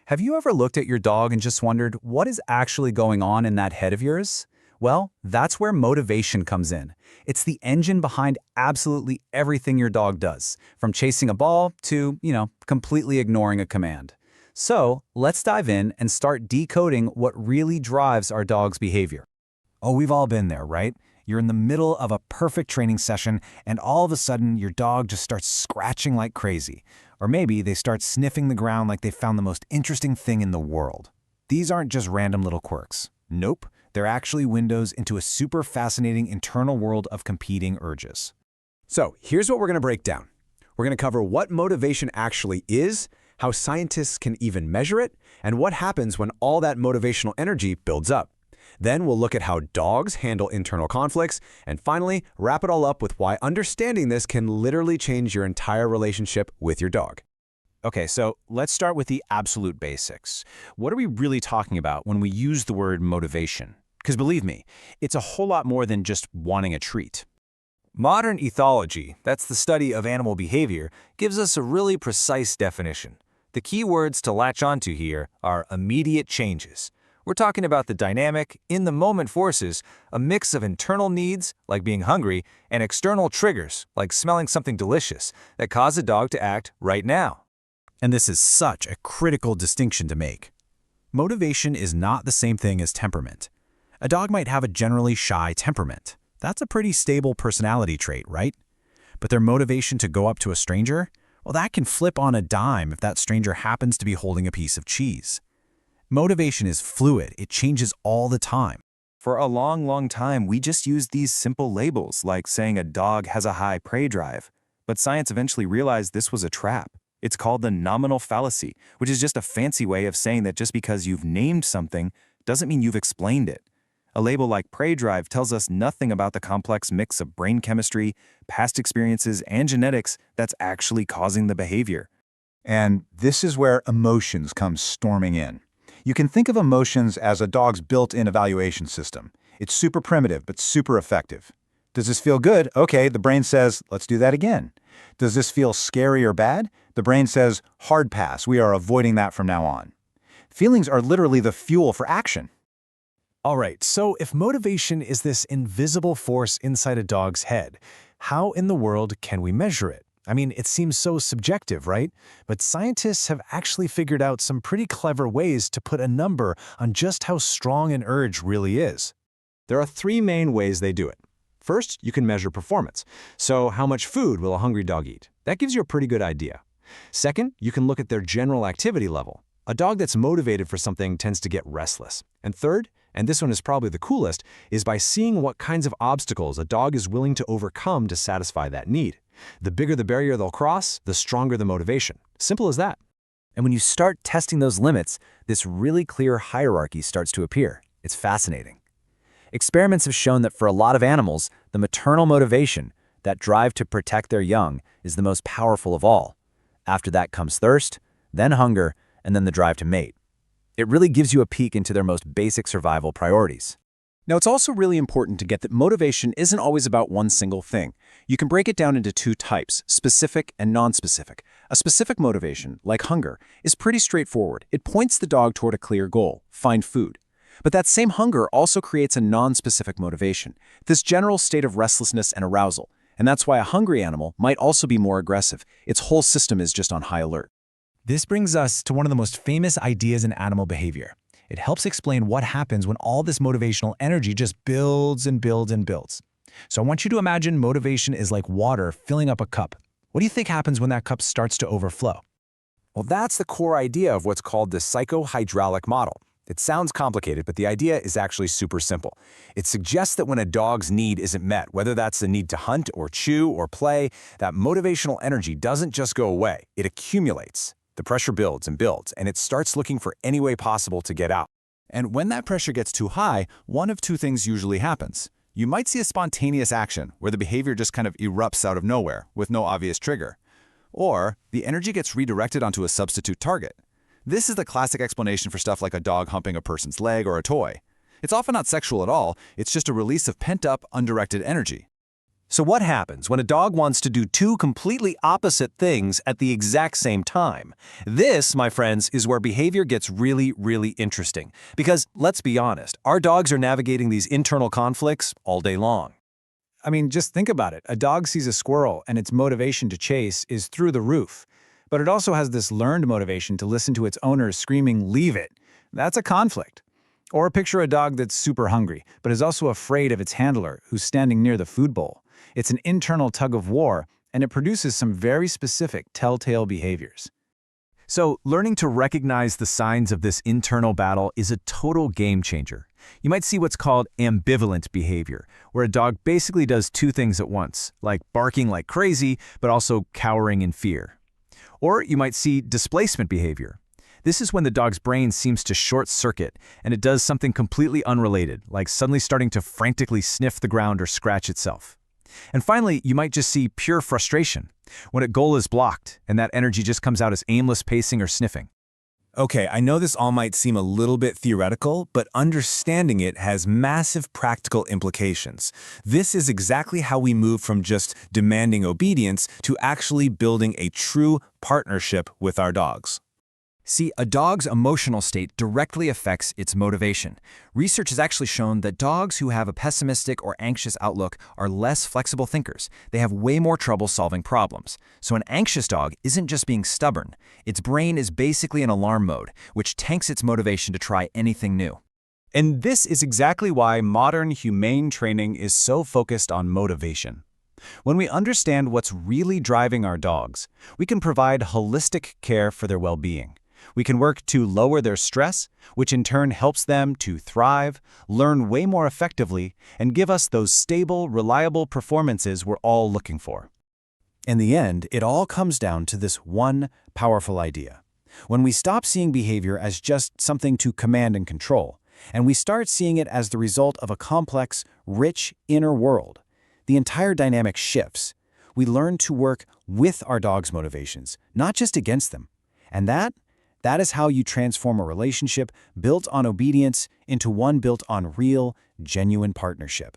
Have you ever looked at your dog and just wondered what is actually going on in that head of yours? Well, that's where motivation comes in. It's the engine behind absolutely everything your dog does, from chasing a ball to, completely ignoring a command. So, let's dive in and start decoding what really drives our dog's behavior. Oh, we've all been there, right? You're in the middle of a perfect training session, and all of a sudden, your dog just starts scratching like crazy. Or maybe they start sniffing the ground like they found the most interesting thing in the world. These aren't just random little quirks. Nope, they're actually windows into a super fascinating internal world of competing urges. So here's what we're going to break down. We're going to cover what motivation actually is, how scientists can even measure it, and what happens when all that motivational energy builds up. Then we'll look at how dogs handle internal conflicts, and finally, wrap it all up with why understanding this can literally change your entire relationship with your dog. Okay, so let's start with the absolute basics. What are we really talking about when we use the word motivation? Because believe me, it's a whole lot more than just wanting a treat. Modern ethology, that's the study of animal behavior, gives us a really precise definition. The key words to latch onto here are immediate changes. We're talking about the dynamic, in-the-moment forces, a mix of internal needs, like being hungry, and external triggers, like smelling something delicious, that cause a dog to act right now. And this is such a critical distinction to make. Motivation is not the same thing as temperament. A dog might have a generally shy temperament. That's a pretty stable personality trait, right? But their motivation to go up to a stranger? Well, that can flip on a dime if that stranger happens to be holding a piece of cheese. Motivation is fluid. It changes all the time. For a long time, we just used these simple labels, like saying a dog has a high prey drive. But science eventually realized this was a trap. It's called the nominal fallacy, which is just a fancy way of saying that just because you've named something doesn't mean you've explained it. A label like prey drive tells us nothing about the complex mix of brain chemistry, past experiences, and genetics that's actually causing the behavior. And this is where emotions come storming in. You can think of emotions as a dog's built-in evaluation system. It's super primitive, but super effective. Does this feel good? Okay, the brain says, let's do that again. Does this feel scary or bad? The brain says, hard pass, we are avoiding that from now on. Feelings are literally the fuel for action. All right, so if motivation is this invisible force inside a dog's head, how in the world can we measure it? I mean, it seems so subjective, right? But scientists have actually figured out some pretty clever ways to put a number on just how strong an urge really is. There are three main ways they do it. First, you can measure performance. So how much food will a hungry dog eat? That gives you a pretty good idea. Second, you can look at their general activity level. A dog that's motivated for something tends to get restless. And third, and this one is probably the coolest, is by seeing what kinds of obstacles a dog is willing to overcome to satisfy that need. The bigger the barrier they'll cross, the stronger the motivation. Simple as that. And when you start testing those limits, this really clear hierarchy starts to appear. It's fascinating. Experiments have shown that for a lot of animals, the maternal motivation, that drive to protect their young, is the most powerful of all. After that comes thirst, then hunger, and then the drive to mate. It really gives you a peek into their most basic survival priorities. Now, it's also really important to get that motivation isn't always about one single thing. You can break it down into two types, specific and non-specific. A specific motivation, like hunger, is pretty straightforward. It points the dog toward a clear goal, find food. But that same hunger also creates a non-specific motivation, this general state of restlessness and arousal. And that's why a hungry animal might also be more aggressive. Its whole system is just on high alert. This brings us to one of the most famous ideas in animal behavior. It helps explain what happens when all this motivational energy just builds and builds and builds. So I want you to imagine motivation is like water filling up a cup. What do you think happens when that cup starts to overflow? Well, that's the core idea of what's called the psychohydraulic model. It sounds complicated, but the idea is actually super simple. It suggests that when a dog's need isn't met, whether that's the need to hunt or chew or play, that motivational energy doesn't just go away, it accumulates. The pressure builds and builds, and it starts looking for any way possible to get out. And when that pressure gets too high, one of two things usually happens. You might see a spontaneous action where the behavior just kind of erupts out of nowhere with no obvious trigger. Or the energy gets redirected onto a substitute target. This is the classic explanation for stuff like a dog humping a person's leg or a toy. It's often not sexual at all, it's just a release of pent-up, undirected energy. So what happens when a dog wants to do two completely opposite things at the exact same time? This, my friends, is where behavior gets really, really interesting. Because, let's be honest, our dogs are navigating these internal conflicts all day long. I mean, just think about it. A dog sees a squirrel and its motivation to chase is through the roof. But it also has this learned motivation to listen to its owner screaming, "Leave it." That's a conflict. Or picture a dog that's super hungry, but is also afraid of its handler, who's standing near the food bowl. It's an internal tug of war, and it produces some very specific telltale behaviors. So, learning to recognize the signs of this internal battle is a total game changer. You might see what's called ambivalent behavior, where a dog basically does two things at once, like barking like crazy, but also cowering in fear. Or you might see displacement behavior. This is when the dog's brain seems to short-circuit, and it does something completely unrelated, like suddenly starting to frantically sniff the ground or scratch itself. And finally, you might just see pure frustration, when a goal is blocked, and that energy just comes out as aimless pacing or sniffing. Okay, I know this all might seem a little bit theoretical, but understanding it has massive practical implications. This is exactly how we move from just demanding obedience to actually building a true partnership with our dogs. See, a dog's emotional state directly affects its motivation. Research has actually shown that dogs who have a pessimistic or anxious outlook are less flexible thinkers. They have way more trouble solving problems. So an anxious dog isn't just being stubborn. Its brain is basically in alarm mode, which tanks its motivation to try anything new. And this is exactly why modern humane training is so focused on motivation. When we understand what's really driving our dogs, we can provide holistic care for their well-being. We can work to lower their stress, which in turn helps them to thrive, learn way more effectively, and give us those stable, reliable performances we're all looking for. In the end, it all comes down to this one powerful idea. When we stop seeing behavior as just something to command and control, and we start seeing it as the result of a complex, rich inner world, the entire dynamic shifts. We learn to work with our dog's motivations, not just against them. And that is how you transform a relationship built on obedience into one built on real, genuine partnership.